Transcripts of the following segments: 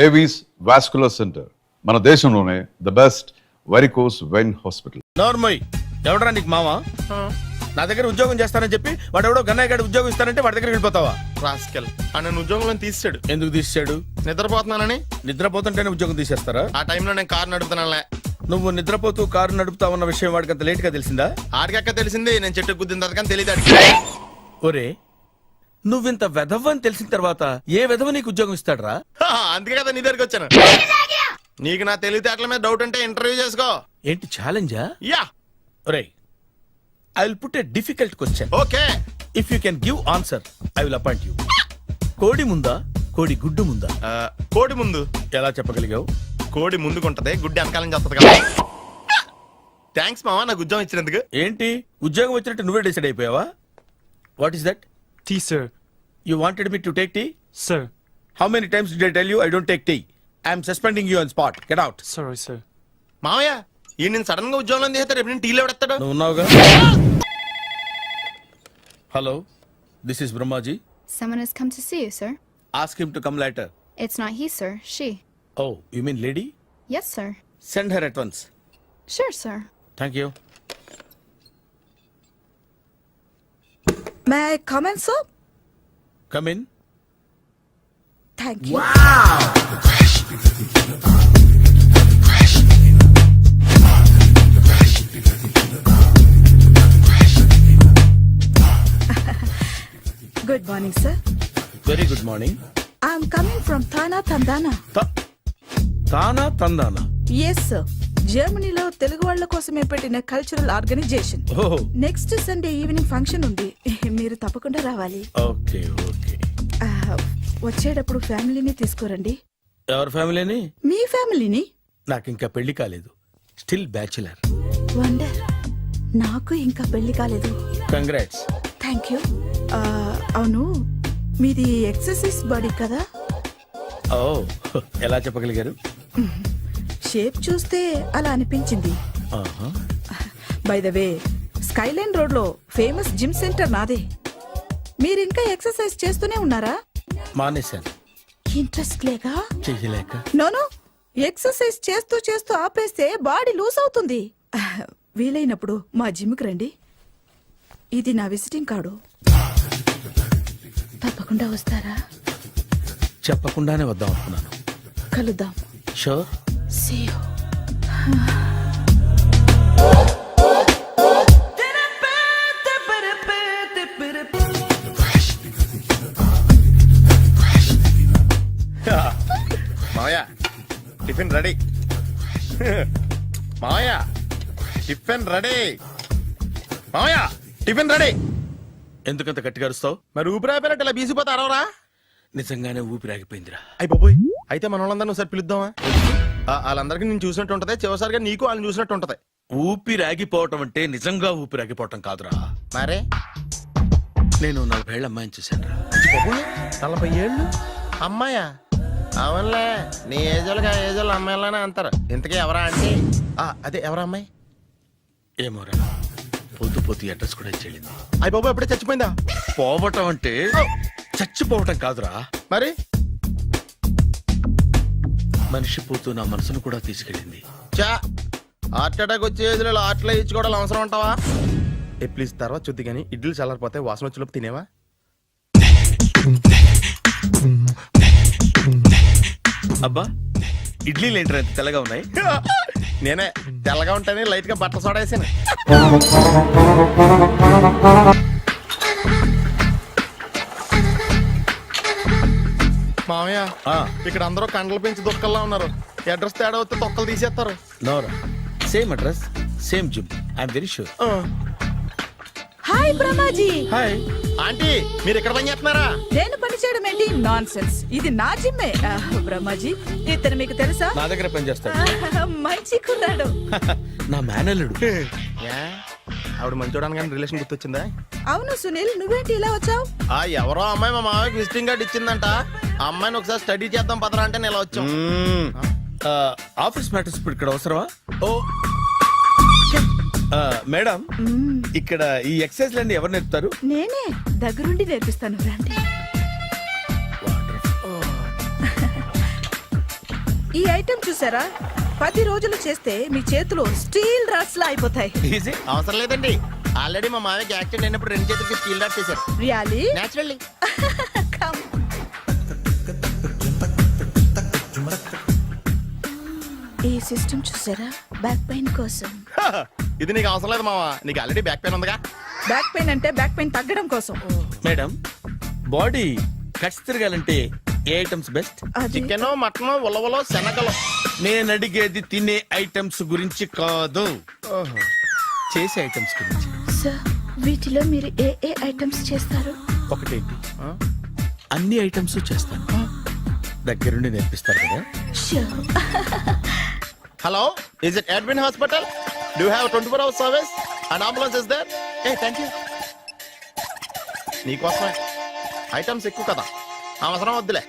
Avis vascular centre మన దేశంలోనే the best varicose vein hospital. నోర్మయ్, ఎవడరా నీకు మామ? నా దగ్గర ఉద్యోగం చేస్తానని చెప్పి వాడు ఎవడో గన్నయ్య గారి ఉద్యోగం ఇస్తానంటే వాడి దగ్గర వెళ్ళిపోతావా? రాస్కెల్ నన్ను ఉద్యోగంలో తీసాడు. ఎందుకు తీసాడు? నిద్రపోతున్నానని. నిద్రపోతుంటేనే ఉద్యోగం తీసేస్తారా? ఆ టైంలో నేను కారు నడుపుతున్నానులే. నువ్వు నిద్రపోతూ కారు నడుపుతావన్న విషయం వాడికి అంత లేట్ గా తెలిసిందా? ఆడికక్క తెలిసింది, నేను చెట్టు గుద్దిన తర్వాత కానీ తెలియదు. ఒరే, నువ్వింత వెధవ్ అని తెలిసిన తర్వాత ఏ వెధవ నీకు ఉద్యోగం ఇస్తాడరా? అందుకే కదా నీ దగ్గరికి వచ్చాను. నీకు నా తెలివితేటల మీద డౌట్ అంటే ఇంటర్వ్యూ చేసుకో. ఏంటి ఛాలెంజా? యా. ఒరే, I will put a difficult question. Okay. If you can give answer I will appoint you. కోడి ముందా, కోడి గుడ్డు ముందా? కోడి ముందు. ఎలా చెప్పగలిగావు? కోడి ముందుకుంటది, గుడ్డి వెనకాలం చేస్తుంది కదా. థ్యాంక్స్ మామా నాకు ఉద్యోగం ఇచ్చినందుకు. ఏంటి ఉద్యోగం వచ్చినట్టు నువ్వే డిసైడ్ అయిపోయావా? What is that? Tea, sir. You wanted me to take tea? Sir. How many times did I tell you I don't take tea? I am suspending you on spot. Get out. Sorry, sir. మామయ్య ఈ నేను sudden గా ఉద్యోగంలో తీస్తాడు. రేపు నేను టీలో పెడతాడు. నువ్వు ఉన్నావుగా? Hello, this is Brahmaji. Someone has come to see you, sir. Ask him to come later. It's not he, sir. She. Oh, you mean lady? Yes, sir. Send her at once. Sure, sir. Thank you. May I come in, sir? Come in. Thank you. Good morning, sir. Very good morning. I'm coming from Thana, Tandana. తానా తందానా? Yes, sir. జర్మనీలో తెలుగు వాళ్ళ కోసమే పెట్టిన cultural organisation. Oh, next Sunday evening function ఉంది, మీరు తప్పకుండా రావాలి. okay, okay. వచ్చేటప్పుడు ఫ్యామిలీని తీసుకురండి. ఎవరి ఫ్యామిలీని? మీ ఫ్యామిలీని. నాకు ఇంకా పెళ్లి కాలేదు. Still bachelor. వండర్. నాకు ఇంకా పెళ్లి కాలేదు. కంగ్రాట్స్. Thank you. అవును, మీది ఎక్సర్సైజ్ బాడీ కదా? ఓ, ఎలా చెప్పగలిగారు? షేప్ చూస్తే అలా అనిపించింది. By the way, Skyline road లో ఫేమస్ జిమ్ సెంటర్ నాదే. మీరు ఇంకా ఎక్సర్సైజ్ చేస్తూనే ఉన్నారా? మానేశాను. ఇంట్రెస్ట్ లేక? చెయ్యలేక. నోను, ఎక్సర్సైజ్ చేస్తూ చేస్తూ ఆపేస్తే బాడీ లూజ్ అవుతుంది. వీలైనప్పుడు మా జిమ్కి రండి. ఇది నా విజిటింగ్ కార్డు. తప్పకుండా వస్తారా? చెప్పకుండానే వద్దాం అనుకున్నాను. కలుద్దాం. షూర్. See you. మామయ్య టిఫిన్ రెడీ. మామయ్య టిఫిన్ రెడీ. మామయ్య టిఫిన్ రెడీ. ఎందుకంత గట్టిగా అరుస్తావు? మరి ఊపిరాయిపోయినట్టు ఇలా బీసిపోతే అరవరా? నిజంగానే ఊపిరాగిపోయిందిరా. అయిపోయి అయితే మన వాళ్ళందరినీ ఒకసారి పిలుద్దామా? వాళ్ళందరికీ నేను చూసినట్టు ఉంటది, చివరిసారిగా నీకు వాళ్ళని చూసినట్టు ఉంటది. ఊపిరాగిపోవటం అంటే నిజంగా ఊపిరాగిపోవటం కాదురా. మరే నేను 40 ఏళ్ల అమ్మాయిని చూశాను రా. 40 ఏళ్ళు అమ్మాయా? అవునులే, నీ ఏజోళ్ళకి ఆ ఏజోళ్ళు అమ్మాయిలానే అంటారు. ఇంతకీ ఎవరా అంటే? అదే ఎవరా అమ్మాయి? ఏమోరా, పొద్దు పొద్దు అడ్రస్ కూడా చెల్లింది. అయ్యి బాబు ఎప్పుడే చచ్చిపోయిందా? పోవటం అంటే చచ్చిపోవటం కాదురా. మరి మనిషి పోతూ నా మనసును కూడా తీసుకెళ్ళింది. చా, హార్ట్ అటాక్ వచ్చే ఏజ్లో హార్ట్లో ఇచ్చుకోవడం అవసరం ఉంటావా? ప్లీజ్ తర్వాత చూద్ది కానీ ఇడ్లీ చల్లారిపోతే వాసన వచ్చేలోపు తినేవా? అబ్బా, ఇడ్లీలు ఏంట్రా ఇంత తెల్లగా ఉన్నాయి? నేనే తెల్లగా ఉంటానే లైట్ గా బట్టలు సోడా వేసాను. మామయ్య ఇక్కడ అందరూ కండలు పెంచి దుక్కల్లా ఉన్నారు. అడ్రస్ తేడా వస్తే తొక్కలు తీసేస్తారు. నోరా, same address, same gym. I'm very sure. Hi Brahmaji. Hi aunty, మీరు ఇక్కడ పని చేస్తున్నారా? నేను పని చేయడం ఏంటి? Nonsense. ఇది నా జిమ్మే. బ్రహ్మాజీ, ఇతను మీకు తెలుసా? నా దగ్గర పని చేస్తాడు. మంచి కుర్రాడు. నా మేనల్లుడు. ఆవిడ మంచోడానికి కానీ రిలేషన్ గుర్తొచ్చిందా? అవును సునీల్, నువ్వేంటి ఇలా వచ్చావు? ఎవరో అమ్మాయి మా మామయ్యకి విజిటింగ్ కార్డు ఇచ్చిందంట. ఆ అమ్మాయిని ఒకసారి స్టడీ చేద్దాం పదరా అంటే నేను ఇలా వచ్చాం. ఆఫీస్ మ్యాటర్స్ ఇప్పుడు ఇక్కడ అవసరమా? ఓ మేడం, ఇక్కడ ఈ ఎక్సర్సైజ్ లన్నీ ఎవరు నేర్పుతారు? నేనే దగ్గరుండి నేర్పిస్తాను. రండి. ఈ ఐటెం చూసారా 10 రోజులు చేస్తే మీ చేతులు స్టీల్ రాట్స్ లా అయిపోతాయి. ఈజీ. అవసరం లేదండి, ఆల్రెడీ మా మామయ్యకి యాక్సిడెంట్ అయినప్పుడు 2 చేతులకి స్టీల్ డాట్ చేశారు. Really naturally. ఈ సిస్టమ్ చూసారా బ్యాక్ పెయిన్ కోసం. ఇది నీకు అవసరం లేదు మావా, నీకు ఆల్రెడీ బ్యాక్ పెయిన్ ఉందిగా. బ్యాక్ పెయిన్ అంటే బ్యాక్ పెయిన్ తగ్గడం కోసం. మేడం, బాడీ కట్స్ తిరగాలంటే ఏ ఐటమ్స్ బెస్ట్? అది చికెన్, మటన్, ఉలవలో, శనగలు. నేను అడిగేది తినే ఐటమ్స్ గురించి కాదు, చేసే ఐటమ్స్ గురించి. సార్ వీటిలో మీరు ఏ ఏ ఐటమ్స్ చేస్తారు? ఒకటేంటి, అన్ని ఐటమ్స్ చేస్తాను. దగ్గరుండి నేర్పిస్తారు కదా. Sure. Hello, is it admin hospital? Do have 24 hours service and ambulance is there? Ah thank you. నీకోసమే ఐటమ్స్ ఎక్కువ కదా, అవసరం వద్దులే.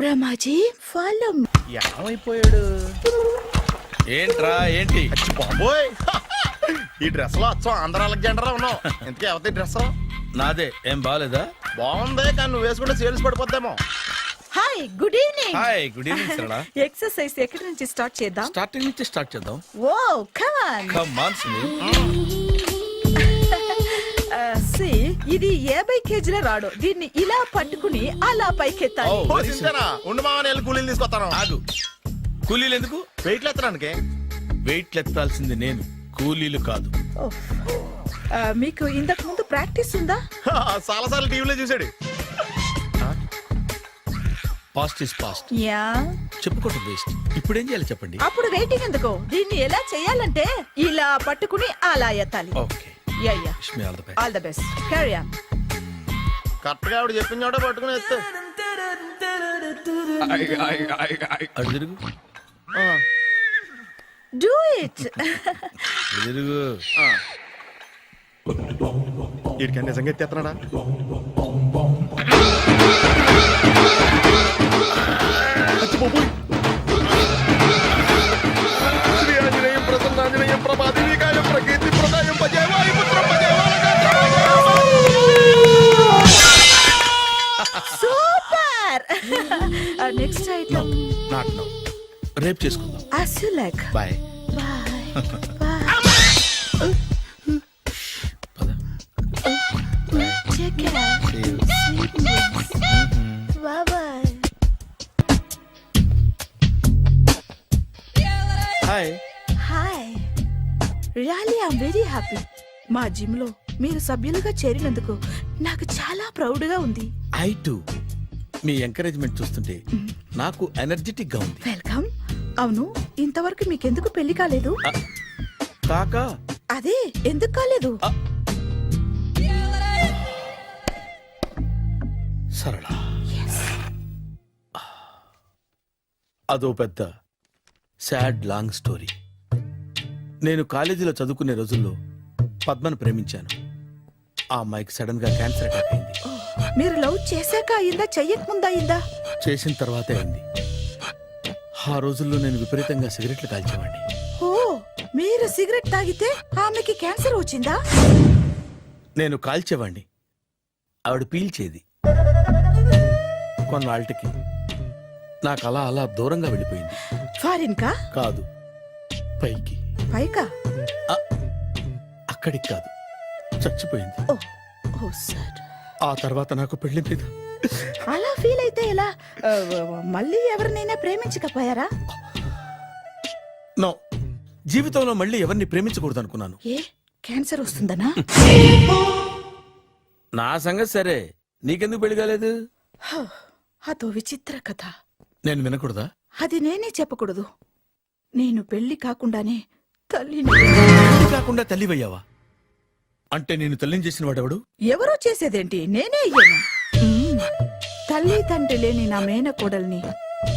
రమాజీ ఫాలో ఏమైపోయాడు ఏంట్రా ఏంటి? బాబోయ్, ఈ డ్రెస్ లో వచ్చాం ఆంధ్ర అలెగ్జాండర్ ఉన్నావు. ఇంతకీ ఎవరి డ్రెస్? నాదే. ఏం బాగాలేదా? బాగుంది, కానీ నువ్వు వేసుకుంటే సేల్స్ పడిపోద్దేమో. Hi good evening. Hi, good evening Sarala. Exercise ఎక్కడి నుంచి స్టార్ట్ చేద్దాం? స్టార్టింగ్ నుంచి స్టార్ట్ చేద్దాం. Oh come on. Come on Sunil. See ఇది 50 కేజీల రాడు. దీన్ని ఇలా పట్టుకుని అలా పైకెత్తాలి. Oh. ఓ, సింతేనా? ఉండు మామ, నేను కూలీలు తీసుకొస్తాను. ఆగు. కూలీలు ఎందుకు? వెయిట్లు ఎత్తడానికి. వెయిట్ ఎత్తాల్సింది నేను, కూలీలు కాదు. ఓహ్. మీకు ఇంతకు ముందు ప్రాక్టీస్ ఉందా? చాలా సార్లు టీవీలో చూసాడు. Past is past, yeah. చెప్పుకోవటం వేస్ట్. ఇప్పుడు ఏం చేయాలి చెప్పండి. అప్పుడు వెయిటింగ్ ఎందుకు? దీన్ని ఎలా చేయాలంటే ఇలా పట్టుకుని అలా ఎత్తాలి. Okay, ya ya. Wish me all the best. All the best. Carry on. Correct గా ఆవిడ చెప్పిన చోట పట్టుకుని ఎత్తు. అటు తిరుగు, డూ ఇట్. ఇటు తిరుగు. వీడికి నిజంగా ఎత్తేస్తున్నాడా? అచ్చి బాబోయ్. శ్రీ ఆంజనేయం ప్రసన్నాంజనేయం ప్రభాదేవికాయం ప్రకీర్తి ప్రదాయం భజేవాయి పుత్రం super. Next item not no, రేపు చేసుకుందాం. as you like. Bye. Bye. Bye. పద. Take care. See you. Sweet dreams. Bye bye. Hi. Hi. Really, I'm very happy. మా జిమ్ లో మీరు సభ్యులుగా చేరినందుకు నాకు చాలా ప్రౌడ్ గా ఉంది. I to. మీ ఎంకరేజ్మెంట్ చూస్తుంటే నాకు ఎనర్జెటిక్ గా ఉంది. వెల్కమ్. అవును, ఇంతవరకు మీకెందుకు పెళ్లి కాలేదు? కాకా, అదే ఎందుకు కాలేదు? సరళ, అదో పెద్ద సాడ్ లాంగ్ స్టోరీ. నేను కాలేజీలో చదువుకునే రోజుల్లో పద్మను ప్రేమించాను. ఆ అమ్మాయికి సడన్ గా క్యాన్సర్ అటాక్ అయింది. మీరు లవ్ చేశాక అయిందా, చెయ్యక ముందా అయిందా? చేసిన తర్వాతే అయింది. ఆ రోజుల్లో నేను విపరీతంగా సిగరెట్లు కాల్చేవాడిని. ఓ, మీరు సిగరెట్ తాగితే ఆమెకి క్యాన్సర్ వచ్చిందా? నేను కాల్చేవాణ్ణి, ఆవిడ పీల్చేది. కొన్నాళ్ళకి నాకు అలా అలా దూరంగా వెళ్ళిపోయింది. ఫారిన్ కా? కాదు, పైకి. పైకా? అక్కడికి కాదు, చచ్చిపోయింది. ఓ ఓ సార్. ఆ తర్వాత నాకు పెళ్లి మీద అలా ఫీల్ అయితే ఎలా? మళ్ళీ ఎవరినైనా ప్రేమించకపోయారా? నో, జీవితంలో మళ్ళీ ఎవరిని ప్రేమించకూడదు అనుకున్నాను. ఏ క్యాన్సర్ వస్తుందనా? నా సంగతి సరే, నీకెందుకు పెళ్లి కాలేదు? అదో విచిత్ర కథ. నేను వినకూడదా? అది నేనే చెప్పకూడదు. నేను పెళ్లి కాకుండానే తల్లిని. పెళ్లి కాకుండా తల్లివయ్యావా? అంటే నేను తల్లిని చేసిన వాడెవడు? ఎవరో చేసేదేంటి, నేనే అయ్యాను. తల్లి తండ్రి లేని నా మేనకోడల్ని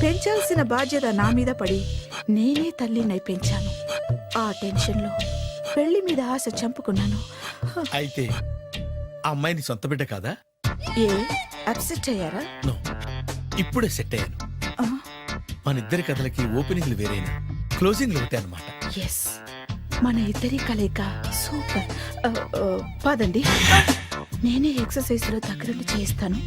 పెంచాల్సిన బాధ్యత నా మీద పడి నేనే తల్లినై పెంచాను. ఆ టెన్షన్ లో పెళ్లి మీద ఆశ చంపుకున్నాను. అయితే ఆ అమ్మాయిని సొంత బిడ్డ కాదా? ఏ అప్సెట్ అయ్యారా? నో, ఇప్పుడే సెట్ అయ్యాను. ఆ, మన ఇద్దరి కథలకి ఓపెనింగ్లు వేరైనా క్లోజింగ్లు ఒకటే అనమాట. ఎస్, మన ఇద్దరి కలయిక సూపర్. పదండి, నేనే ఎక్సర్సైజ్ లో దగ్గరుండి చేయిస్తాను.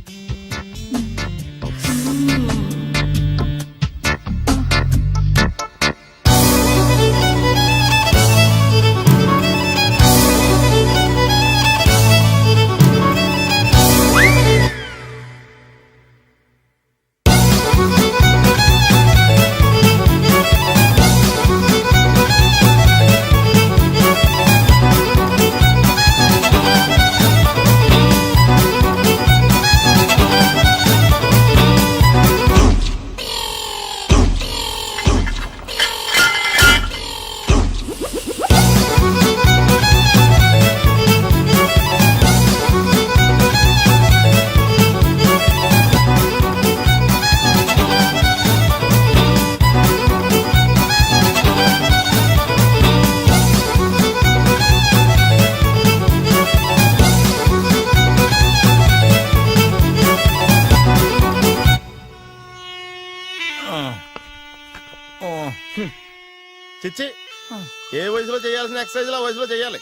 చిచ్చి ఏ వయసులో చేయాల్సిన ఎక్సర్సైజ్ ఆ వయసులో చేయాలి.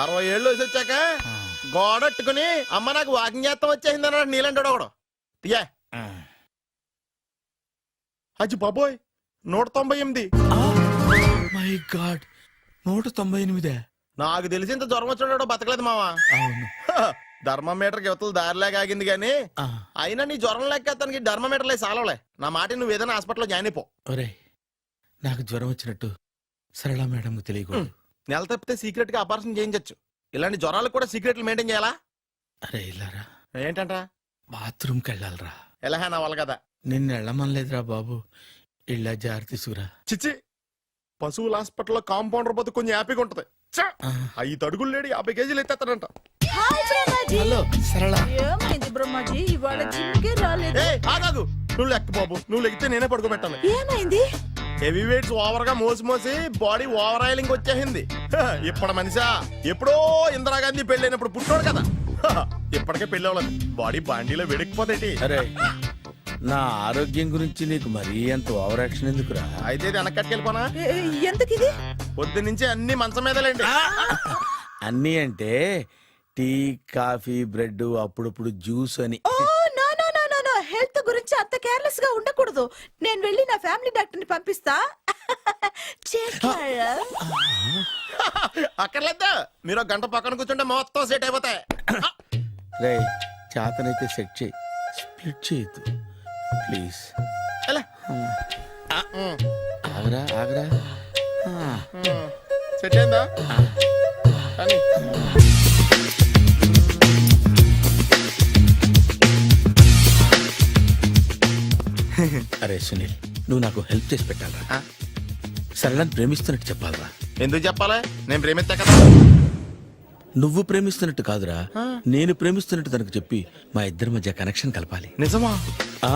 60 ఏళ్ళు వయసు వచ్చాక గోడట్టుకుని అమ్మ నాకు వాకింగ్ చేస్తాం వచ్చేసింది అన్నాడు నీలంటాడు ఒకడు. తీయా అచ్చి బాబోయ్ 198. My God 198. నాకు తెలిసి ఇంత జ్వరం వచ్చాడో బతకలేదు మావా. అవును. ధర్మమీటర్ యువతలు దారిలాగా ఆగింది గానీ అయినా నీ జ్వరం లెక్క అతనికి ధర్మమీటర్లే సాలవలే. నా మాట నువ్వు ఏదైనా హాస్పిటల్లో జాయిన్ అయిపో. ఒరే నాకు జ్వరం వచ్చినట్టు సరళ మేడం తెలియకూడదు. నెల తప్పితే సీక్రెట్ గా ఆపరేషన్ చేయించచ్చు. ఇలాంటి జ్వరాలకు కూడా సీక్రెట్లు మెయింటైన్ చేయాలా? అరే ఇల్లారా ఏంటంట? బాత్రూమ్కి వెళ్ళాలరా. ఎలా నా వాళ్ళ కదా. నిన్ను వెళ్ళమనలేదురా బాబు. ఇళ్ళ జారి తీసుకురా. చిచ్చి పశువుల హాస్పిటల్లో కాంపౌండర్ పోతే కొంచెం హ్యాపీగా ఉంటది. 5 అడుగులు లేడి 50 కేజీలు ఎత్తేస్తాడంట. హలో సరళ. ఏమైంది బ్రహ్మాజీ ఇవాళ జిమ్కే రాలేదు? ఏ ఆగాదు, నువ్వు లెక్క బాబు. నువ్వు లెక్కితే నేనే పడుకోబెట్టాలి. ఏమైంది? హెవీ వెయిట్స్ ఓవర్ గా మోసి బాడీ ఓవర్ ఆయిలింగ్ వచ్చేసింది. ఇప్పుడు మనిషా ఎప్పుడో ఇందిరాగాంధీ పెళ్ళైనప్పుడు పుట్టినోడు కదా. ఇప్పటికే పెళ్ళి అవ్వలేదు. బాడీ బాండీలో వెడికిపోతేటి. అరే నా ఆరోగ్యం గురించి నీకు మరీ అంత ఓవర్ యాక్షన్ ఎందుకురా? అయితే వెనకట్టుకెళ్ళిపోనా? ఎందుకిది? పొద్దు నుంచి అన్ని మంచం మీదలేండి. అన్నీ అంటే టీ కాఫీ బ్రెడ్ అప్పుడప్పుడు జ్యూస్ అని. Oh no no no no no, health గురించి అంత కేర్లెస్ గా ఉండకూడదు. నేను వెళ్ళి నా ఫ్యామిలీ డాక్టర్ ని పంపిస్తా. అక్కర్లేదా, మీరు ఒక గంట పక్కన కూర్చుంటే మొత్తం సెట్ అయిపోతాయి. రే చేతనైతే సెట్ చేయి, స్ప్లిట్ చేయొద్దు ప్లీజ్. ఎలా? ఆగరా ఆగరా. సెట్ అయిందా? కానీ అరే సునీల్ నువ్వు నాకు హెల్ప్ చేసి పెట్టాలరా. సరళని ప్రేమిస్తున్నట్టు చెప్పాలరా. ఎందుకు చెప్పాలి? నేను ప్రేమిస్తా కదా. నువ్వు ప్రేమిస్తున్నట్టు కాదురా, నేను ప్రేమిస్తున్నట్టు తనకు చెప్పి మా ఇద్దరి మధ్య కనెక్షన్ కలపాలి. నిజమా? ఆ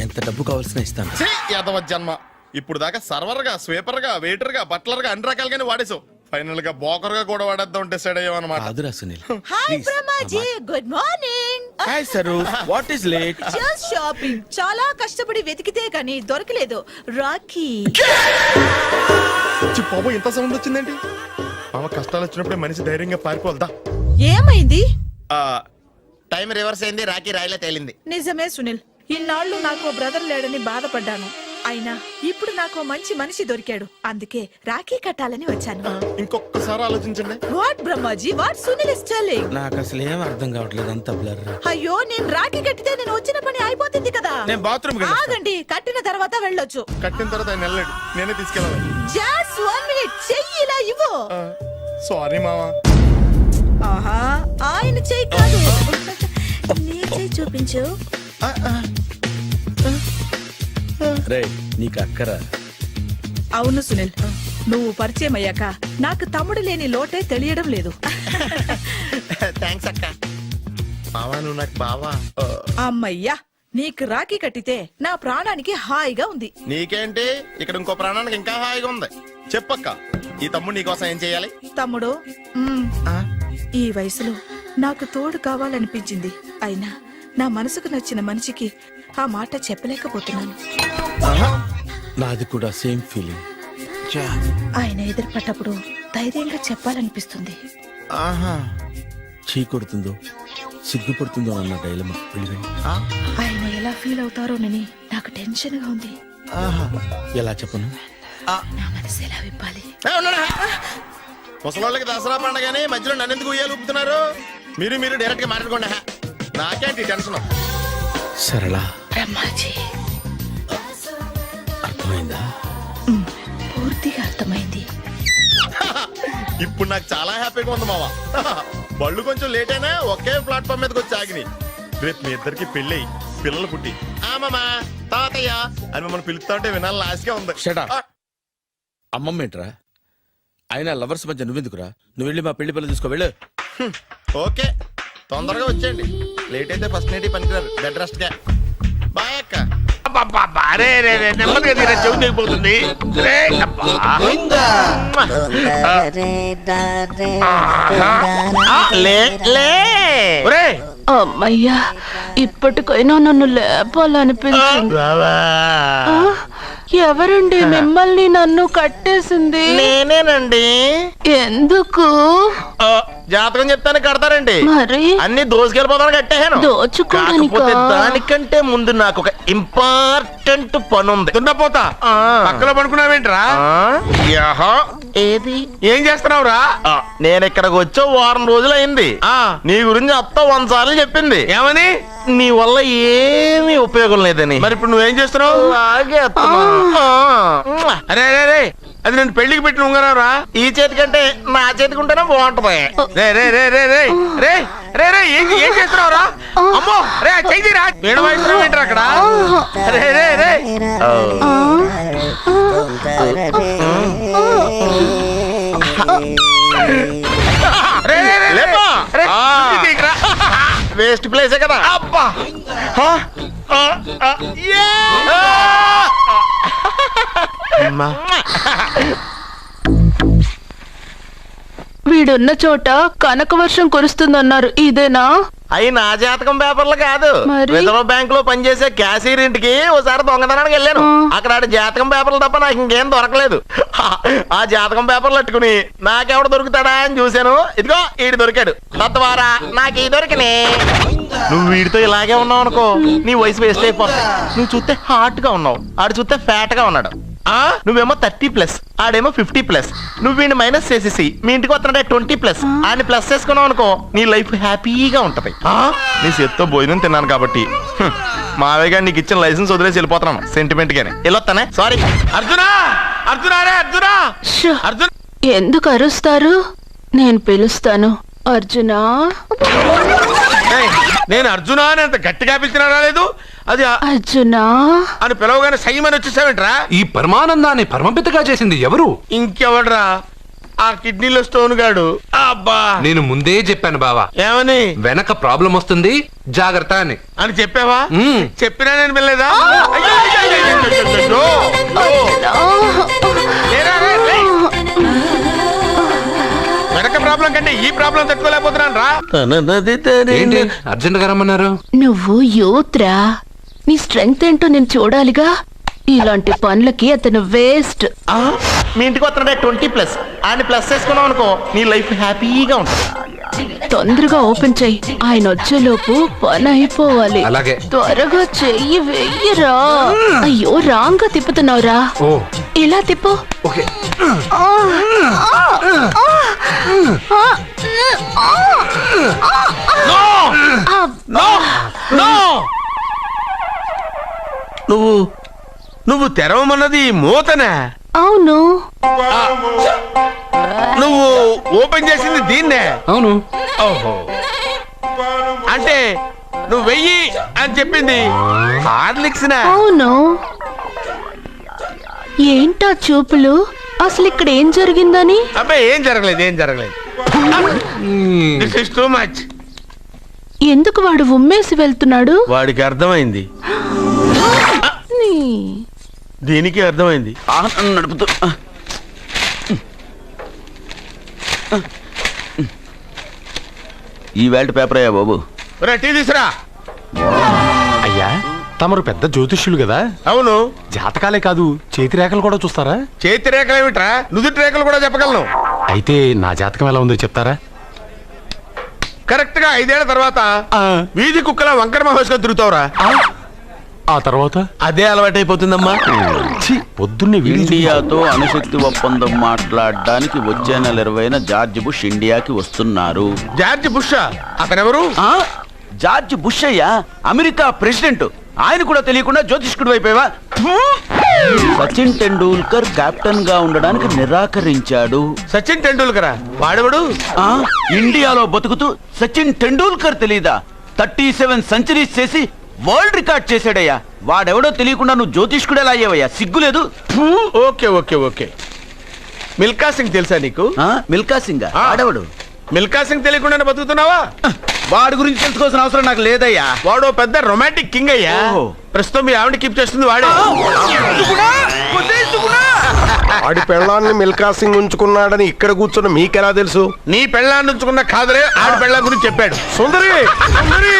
ఎంత డబ్బు కావాల్సిన ఇస్తాను. యాదవ జన్మ. ఇప్పుడు దాకా సర్వర్ గా, స్వీపర్ గా, వెయిటర్ గా, బట్లర్ గా అన్ని రకాలుగానే వాడేసావు. ఫైనల్ గా బోకర్ గా కూడా వాడేద్దాం డిసైడ్ అయ్యామన్నమాట. కాదురా Sunil. Hi Brahmaji, good morning. Hi sir, what is late? Just shopping. చాలా కష్టపడి వెతికితే కానీ దొరకలేదు. రాఖీ. బాబు ఇంత సౌండ్ వచ్చిందేంటి? మామ కష్టాలు వచ్చినప్పుడే మనిషి ధైర్యంగా పారిపోవద్దా. ఏమైంది? టైం రివర్స్ అయింది. రాఖీ రాయిలా తేలింది. నిజమే సునీల్, ఇన్నాళ్ళు నాకు బ్రదర్ లేడని బాధపడ్డాను. అయినా ఇప్పుడు నాకు మంచి మనిషి దొరికాడు. అందుకే రాఖీ కట్టాలని వచ్చాను. ఇంకొకసారి ఆలోచించండి. What Brahmaji, what Sunil is telling? నాకు అసలు ఏం అర్థం కావట్లేదు, అంత బ్లర్. అయ్యో, నేను రాఖీ కట్టితే నేను వచ్చిన పని అయిపోతుంది కదా. నేను బాత్రూమ్ ఆగండి, కట్టిన తర్వాత వెళ్ళొచ్చు. కట్టిన తర్వాత ఆయన వెళ్ళాడు, నేనే తీసుకెళ్ళాలి. జస్ట్ 1 మినిట్, చెయ్యి ఇలా ఇవ్వు. సారీ మామా. ఆహా, ఆయన చెయ్యి కాదు, నీ చెయ్యి చూపించు. రే నీకు అక్కరా? అవును సునీల్, నువ్వు పరిచయం అయ్యాక నాకు తమ్ముడు లేని లోటే తెలియడం లేదు. థ్యాంక్స్ అక్క. మావా నువ్వు నాకు బావా. అమ్మయ్యా, నీకు రాఖీ కట్టితే నా ప్రాణానికి హాయిగా ఉంది. నీకేంటి, ఇక్కడ ఇంకో ప్రాణానికి ఇంకా హాయిగా ఉంది. చెప్పక్క, ఈ తమ్ముడు నీకోసం ఏం చేయాలి? తమ్ముడు, ఈ వయసులో నాకు తోడు కావాలనిపించింది. అయినా నా మనసుకు నచ్చిన మనిషికి ఆ మాట చెప్పలేకపోతున్నాను. నాది కూడా సేమ్ ఫీలింగ్. ఆయన ఎదురుపడ్డప్పుడు ధైర్యంగా చెప్పాలనిపిస్తుంది. చీ కొడుతుందో సిగ్గుపడుతుందో అన్న డైలమా. ఆయన ఎలా ఫీల్ అవుతారోనని నాకు టెన్షన్ గా ఉంది. ఎలా చెప్పను? నా మనసు ఎలా విప్పాలి? ముసలోళ్ళకి దసరా పండగని మధ్యలో నన్ను ఎందుకు ఉయ్యాలు ఊపుతున్నారు? మీరు డైరెక్ట్ గా మాట్లాడుకోండి. నాకేంటి టెన్షన్? సరళ, బ్రహ్మాజీ, అర్థమైందా? పూర్తిగా అర్థమైంది. ఇప్పుడు నాకు చాలా హ్యాపీగా ఉంది మావా. బళ్ళు కొంచెం లేట్ అయినా ఒకే ప్లాట్ఫామ్ మీదకి వచ్చి ఆగినాయి. రేపు మీ ఇద్దరికి పెళ్ళి పిల్లలు పుట్టి మామా తాతయ్య అని మిమ్మల్ని పిలుస్తా ఉంటే వినాలని ఆశగా ఉంది. Shut up. అమ్మమ్మ ఏంట్రా? అయినా లవర్స్ మధ్య నువ్వెందుకురా? నువ్వు వెళ్ళి మా పెళ్లి పిల్లలు చూసుకో వెళ్ళు. ఓకే, తొందరగా వచ్చేయండి. లేట్ అయితే ఫస్ట్ నైట్ పనికిరారు. బెడ్ రెస్ట్ గా. బాయ్ అక్క. నెమ్మదిగా తీరా, చెవి తెగిపోతుంది. అమ్మయ్యా, ఇప్పటికైనా నన్ను లేపాలనిపించింది. ఎవరండి మిమ్మల్ని నన్ను కట్టేసింది? నేనేనండి. ఎందుకు? జాతకం చెప్తాను కడతారండి. మరి అన్ని దోసుకెళ్ళిపోతాను కట్టేహాను. దోచుకోడానికా? కాకపోతే దానికంటే ముందు నాకు ఒక ఇంపార్టెంట్ పని ఉంది. దున్నపోతా పక్కలో పడుకున్నావేంట్రా? ఏది ఏం చేస్తున్నావురా? నేను ఇక్కడికి వచ్చే వారం రోజులు అయింది. నీ గురించి అత్త 100 సార్లు చెప్పింది. ఏమని? నీ వల్ల ఏమీ ఉపయోగం లేదని. మరి ఇప్పుడు నువ్వేం చేస్తున్నావు? అలాగే అత్తమ్మా. అరే అరే అరే, అది నేను పెళ్లికి పెట్టిన ఉంగరారా? ఈ చేతి కంటే నా చేతికి ఉంటేనే బాగుంటది. రే రే రే రే రే రే రే రే ఏం చేస్తున్నావురా? అమ్మో రే చెయ్యిరా. వేడి వయసు ఏంట్రా అక్కడ? రే రే రే రే రే రే లేపా. రే, నువ్వు తీయకురా. వేస్ట్ ప్లేసే కదా. అబ్బా వీడున్న చోట కనక వర్షం కురుస్తుందన్నారు, ఇదేనా? అయి నా జాతకం పేపర్లు కాదు. మరి? రిజర్వ్ బ్యాంక్ లో పనిచేసే క్యాషియర్ ఇంటికి ఒకసారి దొంగతనానికి వెళ్ళాను. అక్కడ ఆడి జాతకం పేపర్లు తప్ప నాకు ఇంకేం దొరకలేదు. ఆ జాతకం పేపర్లు పట్టుకుని నాకెవడ దొరుకుతాడా అని చూశాను. ఇదిగో ఈడు దొరికాడు. తద్వారా నాకు ఈ దొరికినే. నువ్వు వీడితో ఇలాగే ఉన్నావు అనుకో, నీ వయసు వేస్ట్ అయిపోతుంది. నువ్వు చూస్తే హాట్ గా ఉన్నావు, ఆడు చూస్తే ఫ్యాట్ గా ఉన్నాడు. నువ్వేమో 30+, ఆడేమో 50+. నువ్వు వీడిని మైనస్ చేసేసి మీ ఇంటికి వస్తున్నాడే 20+, ఆయన ప్లస్ చేసుకున్నావు అనుకో, నీ లైఫ్ హ్యాపీగా ఉంటది. నీ చేత్తో భోజనం తిన్నాను కాబట్టి మావయ్య గారు నీకు ఇచ్చిన లైసెన్స్ వదిలేసి వెళ్ళిపోతున్నాను సెంటిమెంట్ గానే. వెళ్ళొస్తానే. సారీ. అర్జునా అర్జునా రే అర్జునా షో! అర్జున్ ఎందుకు అరుస్తారు? నేను పిలుస్తాను. అర్జునా. ఏయ్, నేను అర్జునా అని అంత గట్టిగా పిలిచినా రాలేదు. అది అర్జునా అని పిలవగానే సైమని వచ్చేసావేంట్రా? ఈ పరమానందాన్ని పరమపితగా చేసింది ఎవరు? ఇంకెవడ్రా? ఆ కిడ్నీలో స్టోన్ గాడు. అబ్బా నేను ముందే చెప్పాను బావా, ఏమని? వెనక ప్రాబ్లం వస్తుంది, జాగ్రత్త అని. అని చెప్పావా? మ్మ్. చెప్పినా నేను వెళ్ళలేదా? అయ్యో, అయ్యో, అయ్యో, అయ్యో, అయ్యో, అయ్యో. లేరా, రే, లే. వెనక ప్రాబ్లం కంటే ఈ ప్రాబ్లం తట్టుకోలేకపోతున్నాను రా. ఏంటి అర్జెంట్ గా రమ్మన్నారు? నువ్వు యూత్రా, నీ స్ట్రెంగ్త్ ఏంటో నేను చూడాలిగా. ఇలాంటి పనులకి అతను వేస్ట్. మీ ఇంటికి వస్తున్నాడే 20+, ఆయన ప్లస్ చేసుకున్నావు అనుకో, నీ లైఫ్ హ్యాపీగా ఉంటుంది. తొందరగా ఓపెన్ చెయ్యి, ఆయన వచ్చేలోపు పని అయిపోవాలి. అలాగే. త్వరగా చెయ్యి వెయ్యరా. అయ్యో రాంగ్ గా తిప్పుతున్నావురా. ఓ ఇలా తిప్పు. ఓకే. నువ్వు తెరవమన్నది మూతనే. అవును. నువ్వు ఓపెన్ చేసింది దీన్నే. అవును. ఓహో, అంటే నువ్వు వెయ్యి అని చెప్పింది హార్లిక్స్. అవును. ఏంటా చూపులు? అసలు ఇక్కడ ఏం జరిగిందని? అబ్బాయి ఏం జరగలేదు, ఏం జరగలేదు. This is too much. ఎందుకు వాడు ఉమ్మేసి వెళ్తున్నాడు? వాడికి అర్థమైంది, దీనికి అర్థమైంది. నడుపుతూ ఈ వేల్ట్ పేపర్ అయ్యా బాబు. టీ తీసురా. అయ్యా తమరు పెద్ద జ్యోతిష్యులు కదా? అవును. జాతకాలే కాదు, చేతి రేఖలు కూడా చూస్తారా? చేతి రేఖలు ఏమిట్రా, నుదుటి రేఖలు కూడా చెప్పగలను. అయితే నా జాతకం ఎలా ఉందో చెప్తారా? కరెక్ట్ గా 5 ఏళ్ల తర్వాత వీధి కుక్కల వంకర మహోత్సవం తిరుగుతావురా. ఆ తర్వాత అదే అలవాటైపోతుందమ్మా. పొద్దున్నే ఇండియాతో అణుశక్తి ఒప్పందం మాట్లాడడానికి వచ్చే నెల 20న జార్జ్ బుష్ ఇండియాకి వస్తున్నారు. జార్జ్ బుషా? అతనెవరు? జార్జ్ బుష్ అయ్యా, అమెరికా ప్రెసిడెంట్. ఆయన కూడా తెలియకుండా జ్యోతిష్కుడు అయిపోయావా? సచిన్ టెండూల్కర్ కెప్టెన్ గా ఉండడానికి నిరాకరించాడు. సచిన్ టెండూల్కరా? వాడెవడు? ఇండియాలో బతుకుతూ సచిన్ టెండూల్కర్ తెలీదా? 37 సెంచరీస్ చేసి వరల్డ్ రికార్డ్ చేశాడయ్యా. వాడెవడో తెలియకుండా నువ్వు జ్యోతిష్కుడు ఎలా అయ్యావయ్యా? సిగ్గులేదు. Okay okay okay. Milkha Singh తెలుసా నీకు? మిల్కా సింగ్ వాడెవడు? మిల్కా సింగ్ తెలియకుండా బతుకుతున్నావా? వాడి గురించి తెలుసుకోవాల్సిన అవసరం నాకు లేదయ్యా. వాడు పెద్ద రొమాంటిక్ కింగ్ అయ్యా. ప్రస్తుతం మీ ఆవిడ కీప్ చేస్తుంది వాడే. వాడి పెళ్ళాన్ని మిల్కా సింగ్ ఉంచుకున్నాడని ఇక్కడ కూర్చున్న మీకెలా తెలుసు? నీ పెళ్ళాన్ని ఉంచుకున్న కాదరే ఆడి పెళ్ళాం గురించి చెప్పాడు. సుందరి సుందరి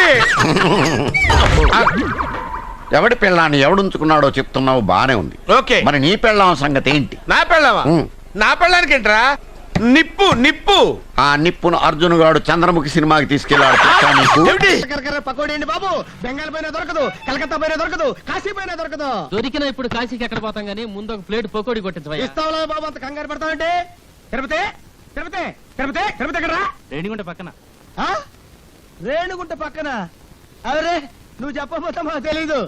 ఎవడి పెళ్ళాన్ని ఎవడుంచుకున్నాడో చెప్తున్నావు బానే ఉంది. ఓకే. మరి నీ పెళ్ళాం సంగతి ఏంటి? నా పెళ్ళావా? ఉమ్. నా పెళ్ళానికి ఏంట్రా? నిప్పు నిప్పు. ఆ నిప్పును అర్జున్ గాడు చంద్రముఖి సినిమాకి తీసుకెళ్ళాడు. తెలుసా నీకు? ఏమిటి? పకోడీ అండి బాబు, బెంగాల్ పైన దొరకదు, కలకత్తా పైన దొరకదు, కాశీ పైన దొరకదు. దొరికిన ఇప్పుడు కాశీకి ఎక్కడ పోతాం గానీ ముందు ఒక ప్లేట్ పకోడీ కొట్టించవయ్యా. ఇస్తావులా బాబు, అంత కంగారు పడతావంటే? తిరుపతి తిరుపతి తిరుపతి తిరుపతి ఎక్కడరా? రేణిగుంట పక్కన. ఆ? రేణుగుంట పక్కన. అరే నువ్వు చెప్పబోతా మాకు తెలీదు.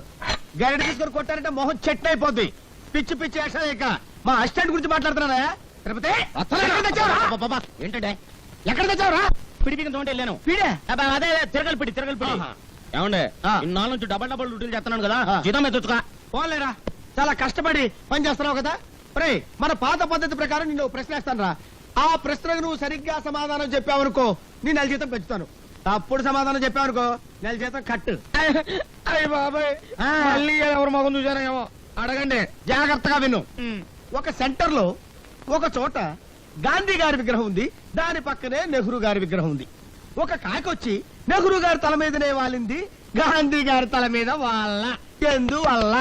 గరిట తీసుకొని కొట్టారంటే మొహం చెట్టు అయిపోద్ది. పిచ్చి పిచ్చి యాక్షన్ ఇక మా అసిస్టెంట్ గురించి మాట్లాడుతున్నారా? తిరుపతి ఎక్కడ తెచ్చావురా? ఏంటంటే ఎక్కడ తెచ్చావురా? పిడిపికి తోంటే వెళ్ళాను. పీడే అదే తిరగలి పిడి ఏమండే ఇన్నాళ్ళ నుంచి డబల్ డబల్ డ్యూటీలు చేస్తున్నాను కదా, జీతం మీద తెచ్చుకో. పోలేరా, చాలా కష్టపడి పని చేస్తున్నావు కదా. రే మన పాత పద్ధతి ప్రకారం నిన్ను ప్రశ్న వేస్తాను రా. ఆ ప్రశ్నకు నువ్వు సరిగ్గా సమాధానం చెప్పావనుకో నీ నెల జీతం పెంచుతాను. తప్పుడు సమాధానం చెప్పావనుకో నెల జీతం కట్టు. అయ్య బాబాయ్, మళ్ళీ ఎవరు మొగం చూసారేమో. అడగండి, జాగ్రత్తగా విను. ఒక సెంటర్ లో ఒక చోట గాంధీ గారి విగ్రహం ఉంది, దాని పక్కనే నెహ్రూ గారి విగ్రహం ఉంది. ఒక కాకొచ్చి నెహ్రూ గారి తల మీదనే వాలింది, గాంధీ గారి తల మీద వాళ్ళ ఎందువల్ల?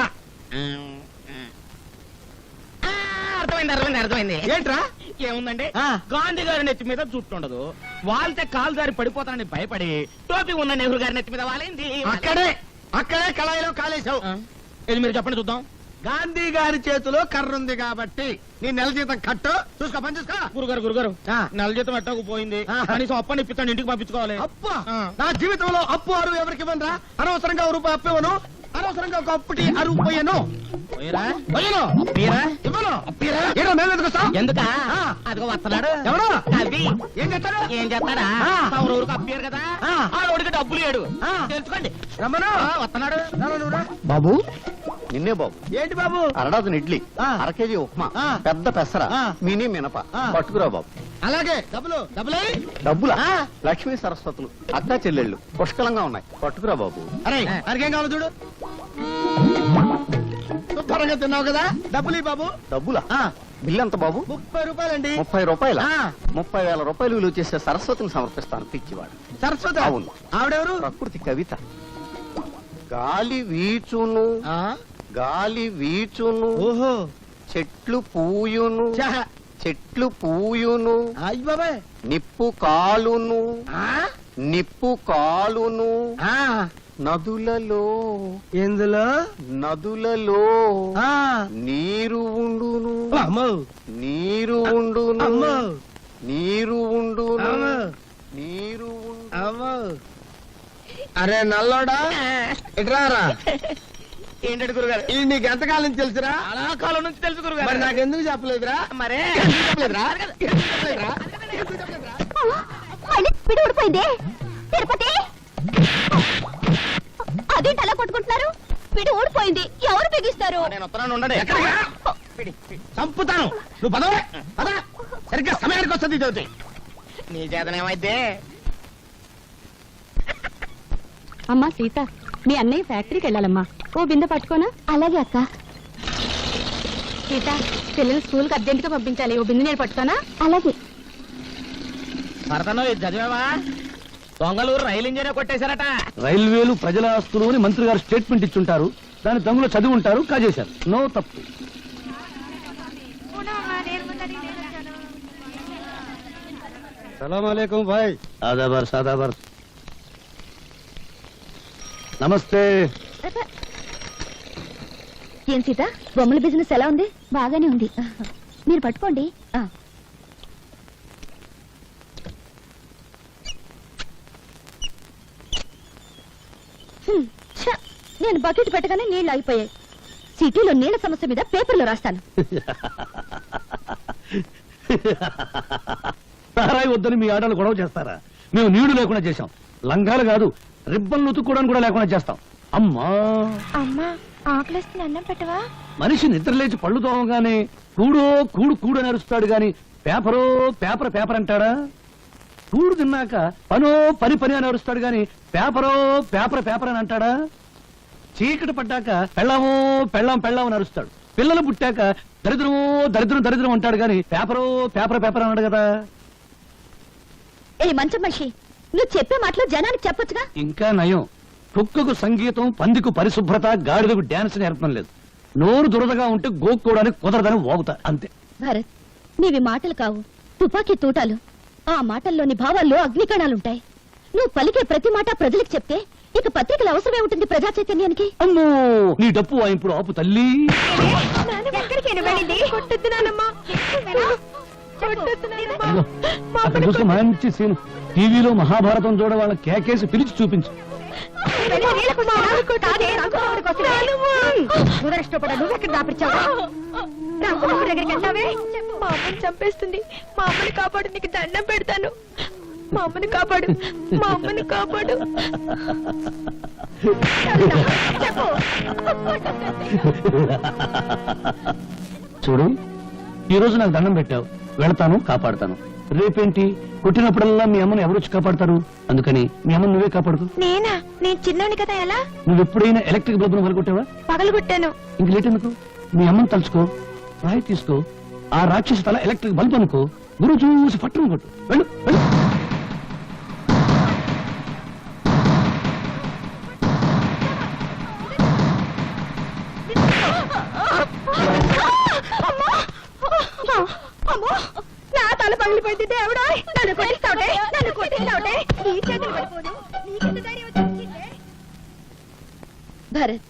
అర్థమైంది. ఏంట్రా? ఏముందండి, ఆ. గాంధీ గారి నెత్తి మీద జుట్టు ఉండదు, వాళ్తే కాలు దారి పడిపోతానని భయపడి టోపీ ఉన్న నెహ్రూ గారి నెత్తి మీద వాలింది. అక్కడే కళాయిలో కాలేశావు. ఇది మీరు చెప్పండి చూద్దాం. గాంధీ గారి చేతిలో కర్ర ఉంది కాబట్టి నీ నెల జీతం కట్టు. చూసుకో, పని చూసుకో. గురుగారు ఆ. నెల జీతం ఎట్టకు పోయింది, ఆ. కనీసం అప్పని ఇప్పిస్తాను, ఇంటికి పంపించుకోవాలి. అప్ప నా జీవితంలో అప్పు అరువు ఎవరికి ఇవ్వనరా? అనవసరంగా ఒక రూపాయి అప్పు ఇవ్వను, అనవసరంగా ఒక అప్పుటి అరువు పోయాను. పోయిరా? పోయాను. మీరా? ఇవ్వను. ఏంటో మేము ఎందుకు వస్తాం? ఎందుకా? ఆ. అదిగో వస్తున్నాడు. ఎవరు? అవి ఏం చేస్తాడు? ఏం చేస్తాడా? ఆ. తమరు అప్పారు కదా, ఆ. ఆ రోడ్డుకి డబ్బులు ఏడు ఆ. తెలుసుకోండి. రమ్మను. వస్తున్నాడు. బాబు నిన్నే బాబు. ఏంటి బాబు? అరడాజన్ ఇడ్లీ, ఆ. అర కేజీ ఉప్మా, ఆ. పెద్ద పెసర, ఆ. మినీ మినప ఆ. పట్టుకురా బాబు. అలాగే డబ్బులే. డబ్బులా? ఆ. లక్ష్మీ సరస్వతులు, అక్కా చెల్లెళ్ళు పుష్కలంగా ఉన్నాయి, పట్టుకురా బాబు. అరే అరికేం కావాలి చూడు. శుభ్రంగా తిన్నావు కదా, డబ్బులు ఈ బాబు. డబ్బులా? ఆ. బిల్లు ఎంత బాబు? 30 రూపాయలండి. 30 రూపాయల? ఆ. 30,000 రూపాయలు విలువ చేసే సరస్వతిని సమర్పిస్తాను, పిచ్చివాడు. సరస్వతి? అవును. ఆవిడెవరు? ప్రకృతి కవిత. గాలి వీచును, ఆ? గాలి వీచును, ఓహో. చెట్లు పూయును, ఛ. చెట్లు పూయును, అయ్య బాబాయ్. నిప్పు కాలును, ఆ? నిప్పు కాలును, ఆ. నదులలో, ఎందులో? నదులలో ఆ. నీరు ఉండును, అమ్మో. నీరు ఉండును, అమ్మో. నీరు ఉండును, అమ్మో. నీరు ఉండును. అమ్మో. అరే నల్లోడా, ఇట్రారా. ఏంటంటే గురుగారు, ఇది నీకు ఎంతకాలం నుంచి తెలుసురా? చాలా కాలం నుంచి తెలుసు మరి గురుగారు. నాకెందుకు చెప్పలేదురా? మరే ఎందుకు చెప్పలేదురా? ఎందుకు చెప్పలేదురా? పిడి ఊడిపోయింది. తిరుపతి అదేంటి అలా కొట్టుకుంటున్నారు? పిడి ఊడిపోయింది, ఎవరు బిగిస్తారు? నేను వస్తున్నాను, ఉండండి. ఎక్కడికా? చంపుతాను. నువ్వు పదవే పద. సరిగ్గా సమయానికి వస్తుంది చదువుతాయి. నీ చేతనేమైతే అమ్మా సీత, మీ అన్నయ్య ఫ్యాక్టరీకి వెళ్ళాలమ్మా, ఓ బిందె పట్టుకోనా? అలాగే అక్క. సీత, పిల్లలు స్కూల్కి అర్జెంట్ గా పంపించాలి, ఓ బిందె నేను పట్టుకోనా? అలాగే. భరతను ఇది చదివావా? దొంగలూరు రైలు ఇంజనే కొట్టేశారట. రైల్వేలు ప్రజల ఆస్తులు అని మంత్రి గారు స్టేట్మెంట్ ఇచ్చుంటారు, దాని దొంగలు చదివి ఉంటారు, కాజేశారు. నో తప్పు. సలాం భాయ్. ఆదాబర్ సాదాబర్. నమస్తే. ఏం సీత, బొమ్మల బిజినెస్ ఎలా ఉంది? బాగానే ఉంది, మీరు పట్టుకోండి. నేను బకెట్ పెట్టగానే నీళ్లు అయిపోయాయి. సిటీలో నీళ్ల సమస్య మీద పేపర్లో రాస్తాను. సారాయి వద్దని మీ ఆడలు గొడవ చేస్తారా? మేము నీళ్లు లేకుండా చేశాం. లంగాలు కాదు, రిబ్బన్లు ఉతుక్కోవడానికి కూడా లేకుండా చేస్తాం. అమ్మా అమ్మా, ఆకలిస్తుంది, అన్నం పెట్టవా? మనిషి నిద్ర లేచి పళ్ళు తోమగానే కూడో కూడు కూడు అని అరుస్తాడు గాని పేపరో పేపర్ పేపర్ అంటాడా? కూడు తిన్నాక పనో పని పని అని అరుస్తాడు గాని పేపరో పేపర్ పేపర్ అని అంటాడా? చీకటి పడ్డాక పెళ్ళామో పెళ్ళాం పెళ్ళాం అని అరుస్తాడు. పిల్లలు పుట్టాక దరిద్రమో దరిద్రం దరిద్రం అంటాడు గాని పేపరో పేపర్ పేపర్ అన్నాడు కదా. ఏ మంచం మనిషి, నువ్వు చెప్పే మాటలు జనానికి చెప్పొచ్చుగా. ఇంకా నయం, కుక్కకు సంగీతం, పందికు పరిశుభ్రత, గాడిదకు డాన్స్ నేర్పడం లేదు. నోరు దురదగా ఉంటే గోక్కోవడానికి కుదరదని వాగుతా అంతే. భరత్, నీవి మాటలు కావు, తుపాకీ తూటాలు. ఆ మాటల్లోని భావాల్లో అగ్నికణాలుంటాయి. నువ్వు పలికే ప్రతి మాట ప్రజలకు చెప్తే ఇక పత్రికల అవసరమే ఉంటుంది ప్రజా చైతన్యానికి. అమ్మో, నీ డప్పు వాయింపుడు ఆపు తల్లి. అదిగో, అక్కడ చూస్తే మంచి సీన్. టీవీలో మహాభారతం చూడ వాళ్ళ కేకేసి పిలిచి చూపించు. మా అమ్మని చంపేస్తుంది. మా అమ్మని కాపాడు, నీకు దండం పెడతాను. మా అమ్మని కాపాడు, మా అమ్మని కాపాడు. చూడు, ఈ రోజు నాకు దండం పెట్టావు, వెళతాను, కాపాడుతాను. రేపేంటి, కొట్టినప్పుడల్లా మీ అమ్మని ఎవరొచ్చి కాపాడతారు? అందుకని మీ అమ్మని నువ్వే కాపాడుకో. నేనా? నేను చిన్నోని కదా, ఎలా? నువ్వు ఎప్పుడైనా ఎలక్ట్రిక్ బల్బును పగలగొట్టావా? పగలగొట్టాను. ఇంక లేట్ ఎందుకు? మీ అమ్మని తలుచుకో, రాయి తీసుకో, ఆ రాక్షసి తల ఎలక్ట్రిక్ బల్బ్ అనుకో, గురువు చూసి పట్టును కొట్టు. వెళ్ళు వెళ్ళు. నా తల పగిలిపోయింది దేవుడా. నన్ను కొట్టిస్తావుటే, నన్ను కొట్టిస్తావుటే. నీ చేతులు పడిపోదు. నీకెంత ధైర్యం వచ్చిందే? భరత్,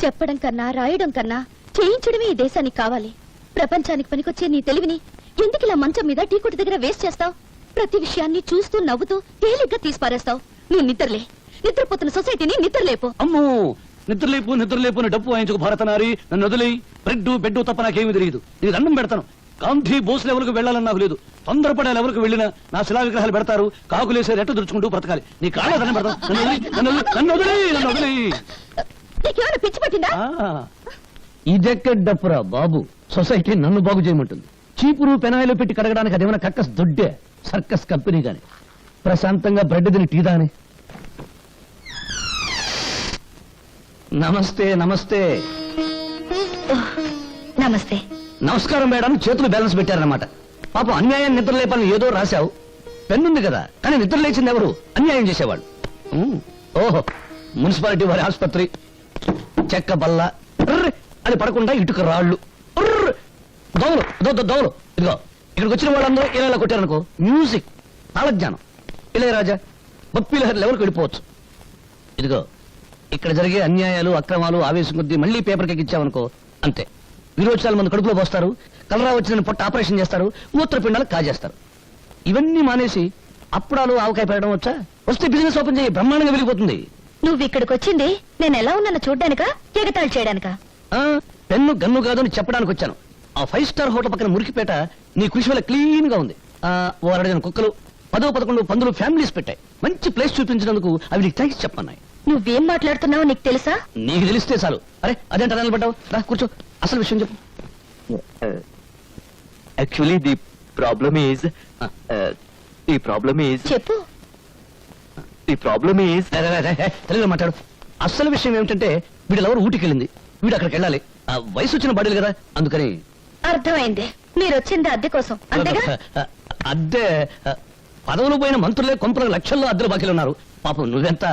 చెప్పడం కన్నా రాయడం కన్నా చేయించడమే ఈ దేశానికి కావాలి. ప్రపంచానికి పనికొచ్చే నీ తెలివిని ఎందుకు ఇలా మంచం మీద టీ కొట్టు దగ్గర వేస్ట్ చేస్తావు? ప్రతి విషయాన్ని చూస్తూ నవ్వుతూ తేలిగ్గా తీసిపారేస్తావు. నువ్వు నిద్రలే. నిద్రపోతున్న సొసైటీని నిద్రలేపు. అమ్మో, నిద్రలేపు నిద్రలేపు అని డప్పు వాయించుకు భారతనారి. నన్ను వదిలి బ్రెడ్ బెడ్ తప్ప నాకేమీ తెలియదు. ఇది దండం పెడతాను. గాంధీ బోస్ లెవెల్కి వెళ్ళాలని నాకు లేదు. తొందరపడే లెవెల్కి వెళ్ళినా నా శిలా విగ్రహాలు పెడతారు. కాకులేసే రెట్ట దుడుచుకుంటూ బ్రతకాలి. నీ కాళ్ళ దండం పెడతాను. నన్ను వదిలి. నీకేమైనా పిచ్చి పట్టిందా? ఇదెక్కడ డప్పురా బాబు, సొసైటీ నన్ను బాగు చేయమంటుంది. చీపురు పెనాయిలో పెట్టి కడగడానికి అదేమైనా కక్కస్ దొడ్డే సర్కస్ కంపెనీ గాని. ప్రశాంతంగా బ్రెడ్ తిని టీ దాని. నమస్తే నమస్తే నమస్తే. నమస్కారం మేడం. చేతులు బ్యాలెన్స్ పెట్టారన్నమాట. పాపం అన్యాయం నిద్ర లేపాలని ఏదో రాశావు. పెన్నుంది కదా, కానీ నిద్ర లేచింది ఎవరు? అన్యాయం చేసేవాళ్ళు. ఓహో, మున్సిపాలిటీ వారి ఆసుపత్రి. చెక్క బల్ల అది పడకుండా ఇటుక రాళ్ళు. దోమలు దోమలు. ఇదిగో, ఇక్కడికి వచ్చిన వాళ్ళందరూ ఇలా కొట్టారనుకో, మ్యూజిక్, తాళజ్ఞానం, ఇళయరాజా, బప్పీలహరి లెవెల్కి వెళ్ళిపోవచ్చు. ఇదిగో, ఇక్కడ జరిగే అన్యాయాలు, అక్రమాలు ఆవేశం కొద్దీ మళ్ళీ పేపర్కి ఎక్కించావనుకో, అంతే. విరోచనాల మంది కడుపులో పోస్తారు, కలరా వచ్చిన పొట్ట ఆపరేషన్ చేస్తారు, మూత్రపిండాలు కాజేస్తారు. ఇవన్నీ మానేసి అప్పుడాలు ఆవకాయ పెట్టడం వచ్చా? వస్తే బిజినెస్ ఓపెన్ చేయి, బ్రహ్మాండంగా వెళ్ళిపోతుంది. నువ్వు ఇక్కడికి వచ్చింది నేను ఎలా ఉన్నానో చూడ్డానికా, ఎగతాళి చేయడానికా? పెన్ను గన్ను కాదు అని చెప్పడానికి వచ్చాను. ఆ 5 స్టార్ హోటల్ పక్కన మురికిపేట నీ కృషి వల్ల క్లీన్ గా ఉంది. ఓ 2 కుక్కలు, 10-11 పందులు ఫ్యామిలీస్ పెట్టాయి. మంచి ప్లేస్ చూపించినందుకు అవి నీకు థ్యాంక్స్ చెప్పన్నాయి. నువ్వేం మాట్లాడుతున్నావో నీకు తెలుసా? నీకు తెలిస్తే చాలు. అరే, అదేంట నిలబడ్డావు? రా కూర్చో, అసలు విషయం చెప్పు. యాక్చువల్లీ ది ప్రాబ్లమ్ ఈజ్ చెప్పు. తెలుగులో మాట్లాడు. అసలు విషయం ఏమిటంటే, వీడు ఎవరు ఊటికి వెళ్ళింది, వీడు అక్కడికి వెళ్ళాలి. వయసు వచ్చిన బడీలు కదా, అందుకని. అర్థమైంది. మీరు వచ్చింది అద్దె కోసం, అంతేగా? అద్దె పదవులు పోయిన మంత్రులే కొంపల లక్షల్లో అద్దెలు బాకీలు ఉన్నారు. పాపం నువ్వెంత?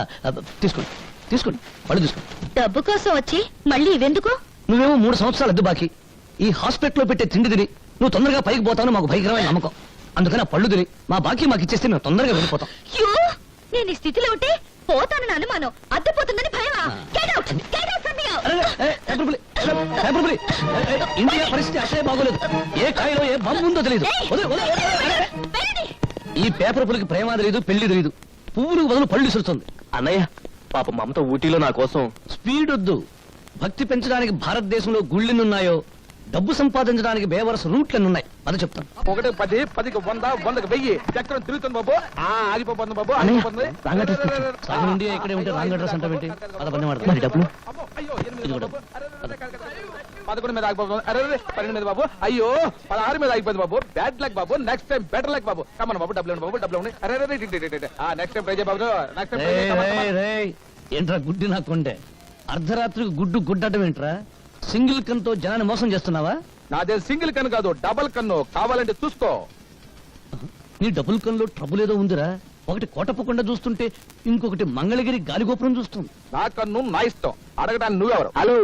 తీసుకోండి తీసుకోండి, పళ్ళు తీసుకోండి. డబ్బు కోసం వచ్చి మళ్ళీ ఇవెందుకు? నువ్వేమో 3 సంవత్సరాలు అద్దె బాకీ. ఈ హాస్పిటల్లో పెట్టే తిండి తిని నువ్వు తొందరగా పైకి పోతావు మాకు భయంకరమైన నమ్మకం. అందుకని ఆ పళ్ళు తిని మా బాకీ మాకు ఇచ్చేస్తే మేము తొందరగా వెళ్ళిపోతాం. నేను ఈ స్థితిలో ఉంటే పోతానని అనుమానం, అద్దెపోతుందని భయమా? Get out! Get out from here! India పరిస్థితి అసలే బాగోలేదు. ఏ కాయలో ఏ బొమ్మ ఉందో తెలియదు. ఈ పేపర్ పులికి ప్రేమ తెలియదు, పెళ్లి తెలియదు. పువ్వులు బదులు పళ్ళు ఇసురుతుంది. అన్నయ్య, పాప మమత ఊటీలో నా కోసం. స్పీడ్ వద్దు. భక్తి పెంచడానికి భారతదేశంలో గుళ్ళెన్నున్నాయో, డబ్బు సంపాదించడానికి బేవరస రూట్లెన్నున్నాయి. అది చెప్తాను. 1 10 10కి 100 100కి 1000 చక్రం తిరుగుతుంది బాబు. ఆగిపోతుంది బాబు, అన్నయ్య, ఆగిపోతుంది. రాంగ్ అడ్రస్ తెచ్చు. సగం ఇండియా ఇక్కడే ఉంటే రాంగ్ అడ్రస్ అంటే ఏంటి? అలా పని మాడతాం. మరి డబ్బులు? అయ్యో, 8 ఇదిగో బాబు. డబ్బు. 11 మీద ఆగిపోతుంది. 12 మీద బాబు. అయ్యో, 16 మీద ఆగిపోయింది బాబు. బ్యాడ్ లక్ బాబు. నెక్స్ట్ టైం బెటర్ లక్ బాబు. కమన్ బాబు, డబ్బులు బాబు, డబ్బులు ఉన్నాయి. నెక్స్ట్ టైం ట్రై చేయ బాబు. నెక్స్ట్ టైం ఏంట్రా గుడ్డి నా కొండే? అర్ధరాత్రికి గుడ్డు గుడ్డటం ఏంట్రా? సింగిల్ కన్తో జనాన్ని మోసం చేస్తున్నావా? నాదే సింగిల్ కన్ను కాదు, డబుల్ కన్ను. కావాలంటే చూసుకో. నీ డబుల్ కన్లో ట్రబుల్ ఏదో ఉందిరా. ఒకటి కోటప్పకుండా చూస్తుంటే ఇంకొకటి మంగళగిరి గాలిగోపురం చూస్తుంది. నా కన్ను నా ఇష్టం, అడగడానికి నువ్వెవరు? హలో,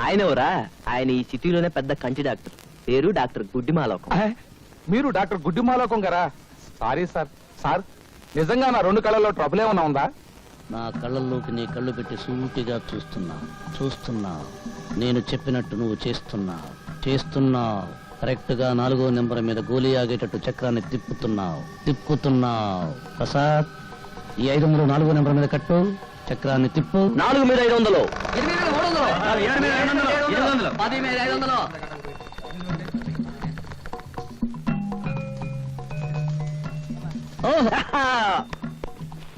ఆయన ఎవరా? ఆయన ఈ సిటీలోనే పెద్ద కంటి డాక్టర్, పేరు డాక్టర్ గుడ్డిమాలోకం. మీరు డాక్టర్ గుడ్డిమాలోకం గారా? Sorry sir. సార్, నిజంగా నా 2 కళ్ళల్లో ట్రబుల్ ఏమన్నా ఉందా? నా కళ్ళల్లోకి నీ కళ్ళు పెట్టి సూటిగా చూస్తున్నా. నేను చెప్పినట్టు నువ్వు చేస్తున్నా. కరెక్ట్ గా 4వ నెంబర్ మీద గోలీ ఆగేటట్టు చక్రాన్ని తిప్పుతున్నావు. ప్రసాద్, ఈ 500 4వ నెంబర్ మీద కట్టు, చక్రాన్ని తిప్పు. 4 మీద 500.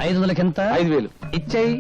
500కి ఎంత? 5000. ఇచ్చేయి.